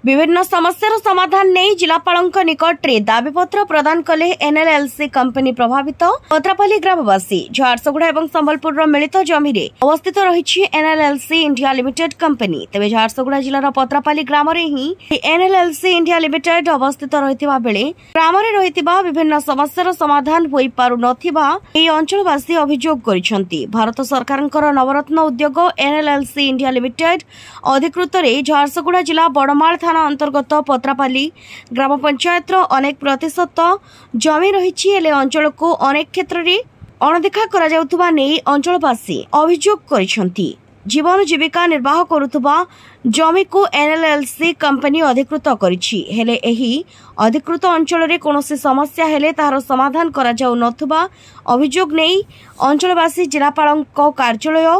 विभिन्न समस्यार समाधान नहीं जिलापालक निकट में दाबीपत्र प्रदान कले एनएलएलसी कंपनी प्रभावित पत्रापाली ग्रामवासी। झारसुगुड़ा और संबलपुर मिलित जमी अवस्थित रही एनएलएलसी इंडिया लिमिटेड कंपनी। तेज झारसुगुड़ा जिलार पत्रापाली ग्राम ही एनएलएलसी इंडिया लिमिटेड अवस्थित रही बेले ग्राम रही विभिन्न समस्यार समाधान हो पारु नथिबा अंचलवासी अभियोग करिसेंती। भारत सरकार नवरत्न उद्योग एनएलएलसी इंडिया लिमिटेड अधिकृत झारसुगुड़ा जिला बड़माल थाना अंतर्गत पत्रापाली ग्राम पंचायत अनेक प्रतिशत जमी रही अंचल को अनेक क्षेत्र में अणदेखा अंचलवासी अभियोग करिसेंती। जीवन जीविका निर्वाह करुवा जमी को एनएलएलसी कंपनी अधिकृत करिछि हेले एही अधिकृत अंचल रे कोनोसी समस्या हेले तार समाधान करा जाउ नथुबा अभियोग नेई अंचलवासी जिलापालक कार्यालय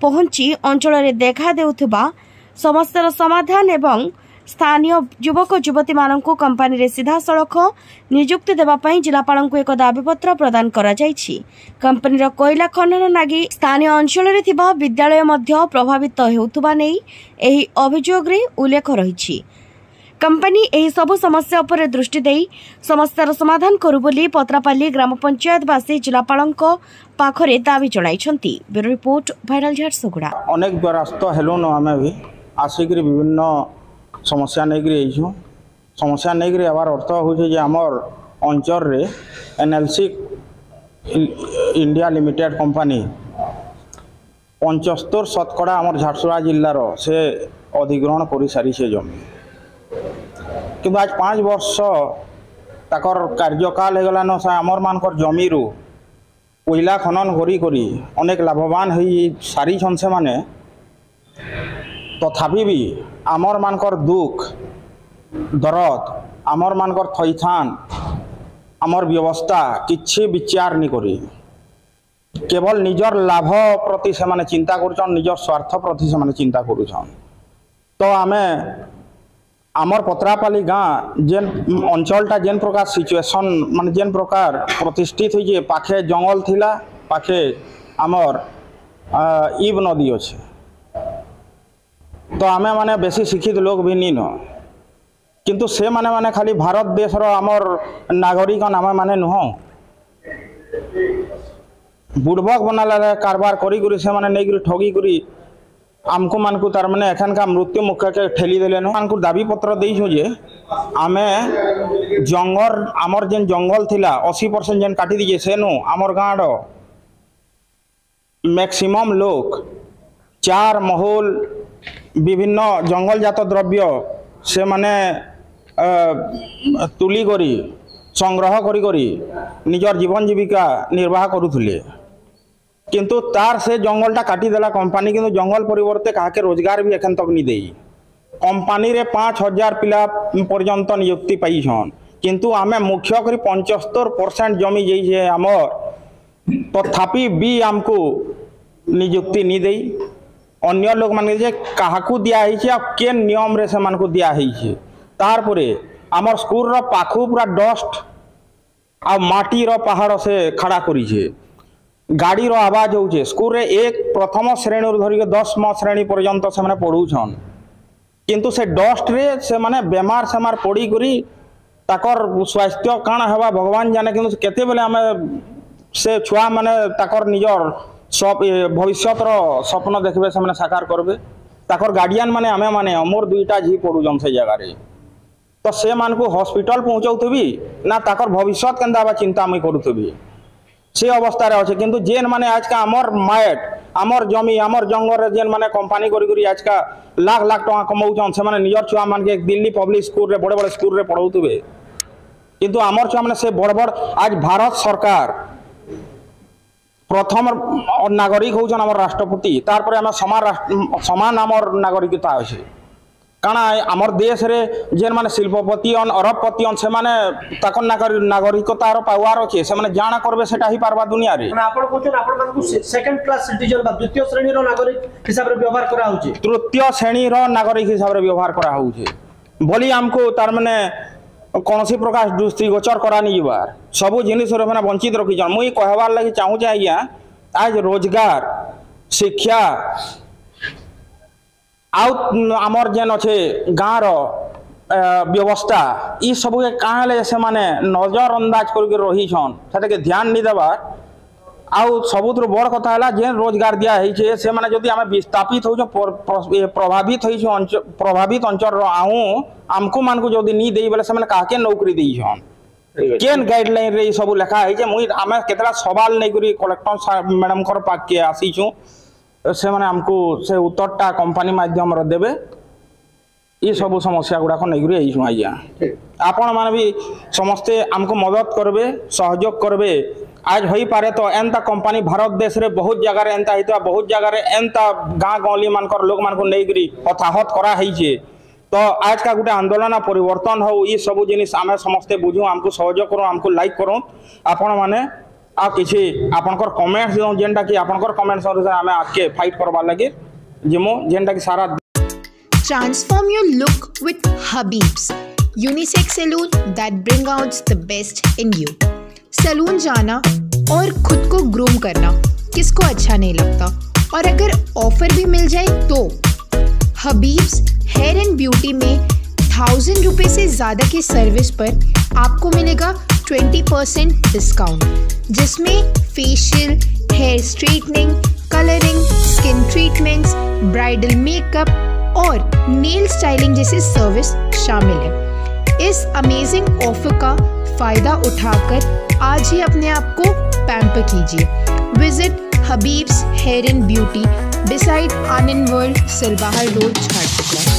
पहुंची अंचल रे देखा देउथुबा समस्यार समाधान एवं स्थानीय युवक युवती मानक कंपनी रे सीधा सड़क नियुक्ति देवाई जिलापाल एक दाबीपत्र प्रदान करा जायछि। कंपनी रो कोयला खनन नागी स्थानीय अंचल रे थिबा विद्यालय मध्य प्रभावित हेउथुबा नै एही अभियोग रे उल्लेख रहिछि। कंपनी एही सब समस्या उपर दृष्टि देई समस्यार समाधान करू बोली पत्रापाली ग्राम पंचायतवासी जिलापालक पाखरे दाबी जणाइछंती। ब्यूरो रिपोर्ट भाइरल झारसुगुड़ा। अनेक द्वारस्थ हेलो न आमे भी आसिक विभिन्न समस्या नहीं समस्या नहीं आबार अर्थ हो आमर अंचल रे एनएलसी इंडिया लिमिटेड कंपनी 75% आमर झारसुगुड़ा जिलार से अधिग्रहण कर सारी से जमी कि आज 5 वर्ष ताकर कार्यकाल होगलान से आमर मानकर जमी रू कोयला खनन करी अनेक लाभवान हो सारी से माने तथापि भी आमर मानकर दुख दरद आमर मानकर थैथान आमर व्यवस्था किछि विचार नहीं करी केवल निजर लाभ प्रति से माने चिंता करुछन निजर स्वार्थ प्रति से माने चिंता करुछन। तो आमे आमर पत्रापाली गाँ जेन अंचलटा जेन प्रकार सिचुएशन माने जेन प्रकार प्रतिष्ठित हो पाखे जंगल थिला पाखे आमर ईब नदी अच्छे तो आमे माने बेसी शिक्षित लोग भी नहीं न किंतु से माने माने खाली भारत देश रो आमर नागरिक नाम माने नुह बुड़बक बनाला कारबार करी से माने नहीं ठगी करी आमको मानकु तार माने एखन का मृत्यु मुख के ठेली देले न मानकु दाबी पत्र देइछु जे आमे जंगल आमर जेन जंगल थिला 80% जेन काटी दीजे सेनु आमर गाँड मैक्सिमम लोग 4 महल विभिन्न जंगल जात द्रव्य से माने तुली करी संग्रह करी निजर जीवन जीविका निर्वाह करुले किंतु तार से जंगलटा काटी देला कंपनी किंतु जंगल परिवर्ते काके रोजगार भी एखन तक नहीं देई कंपनी रे 5000 पिला पर्यंत नियुक्ति पाइछन किंतु आमे मुख्य करी 75% जमी जाइए आमर तथापि भी आमको नियुक्ति नहीं देई अन्य लोग मान क्या दिया के नियम रे से मान को दिया तार परे आमर स्कूल रो पाखु पूरा डस्ट आ माटी रो पहाड़ से खड़ा करी गाड़ी रो आवाज होचे स्कूल रे एक प्रथम श्रेणी धरिक 10वीं श्रेणी पर्यंत से माने पढ़ुछन किंतु से डस्ट रे से माने बेमार सेमार पड़ी करी ताकर स्वास्थ्य काण हेबा भगवान जाने किंतु केते बेले आमे से छुआ माने ताकर निजर सब भविष्यत स्वप्न देखबे से साकार करबे ताकर गार्डियन माने आमे माने अमर 2टा झी पड़ुजन से जगह रे तो से मान को हॉस्पिटल पहुंचाउथबी ना ताकर भविष्य केंदा बा चिंता मैं करुथबी से अवस्था रे अछि किंतु जेन माने आज का अमर माइट अमर जमी अमर जंगल रे जेन माने कंपनी करी आज का लाख लाख टका कमाउछन से माने निजर छुआ मान के दिल्ली पब्लिक स्कूल रे बड़े बड़े स्कूल रे पढ़ाउथबे किंतु अमर छुआ माने से बड़ बड़ आज भारत सरकार प्रथम नागरिक होचन आम राष्ट्रपति तार आम समान आमर नागरिकता अच्छे काना आमर देश रे जेन माने शिल्पपति अरबपति से माने ताकर नागरिकतार पावर अच्छे से माने जाना करबे सेटा ही पारबा दुनिया रे आपण कोचन आपण मानकु सेकंड क्लास सिटीजन बा द्वितीय श्रेणी रो नागरिक हिसाब रे व्यवहार करा होची तृतीय श्रेणी रो नागरिक हिसाब रे व्यवहार करा होची बोली हमको तार माने कौन सी प्रकार दृष्टिगोचर करानी जीवार सबू जिनिस मैंने वंचित रखी मुई कहबार लगी चाहूचे आज्ञा आज रोजगार शिक्षा आमर जेन अच्छे गाँव व्यवस्था ई सब के कहाँ से माने नजर अंदाज करके रही से ध्यान नहीं देवार आउ सबुत बड़ कथा है जे रोजगार दिया है से माने जदि आम विस्थापित हो प्रभावित अंचल आऊँ आमको मान को जदि नहीं दे बोले से क्या नौकरी देछन केन गाइडलाइन रे सब लिखा है मुई आम केतला सवाल नहीं करी कलेक्टर मैडम पाक के आसीचु से माने हमको से उत्तरटा कंपनी माध्यम रे देबे ये सब समस्या गुड़ाक नहीं आज्ञा आपण मैंने भी समस्ते आमको मदद करबे सहयोग करबे आज हो पारे तो एंता कंपनी भारत देश रे बहुत जगह एंता होता बहुत जगह एंता गाँ गली मानकर लोक मान को नहीं हताहत करा तो आज का गोटे आंदोलन परिवर्तन हो ये सब जिनिस आम समस्ते बुझू आमको सहयोग करूँ आमको लाइक करूँ आपण मैंने आ किसी आपनकर कमेंट्स जेनटा कि आपनकर कमेंट्स अनुसार आम आगे फाइट करवा लगे जिमो जेनटा कि सारा Transform your look with Habib's unisex salon that bring out the best in you. Salon जाना और खुद को ग्रूम करना किसको अच्छा नहीं लगता, और अगर ऑफर भी मिल जाए तो हबीब्स हेयर एंड ब्यूटी में 1000 रुपये से ज़्यादा की सर्विस पर आपको मिलेगा 20% डिस्काउंट, जिसमें facial, hair straightening, colouring, skin treatments, bridal makeup और नेल स्टाइलिंग जैसी सर्विस शामिल है। इस अमेजिंग ऑफर का फ़ायदा उठाकर आज ही अपने आप को पैम्पर कीजिए। Visit Habib's hair and beauty beside Anand World, Silvahar Road, Jharsuguda।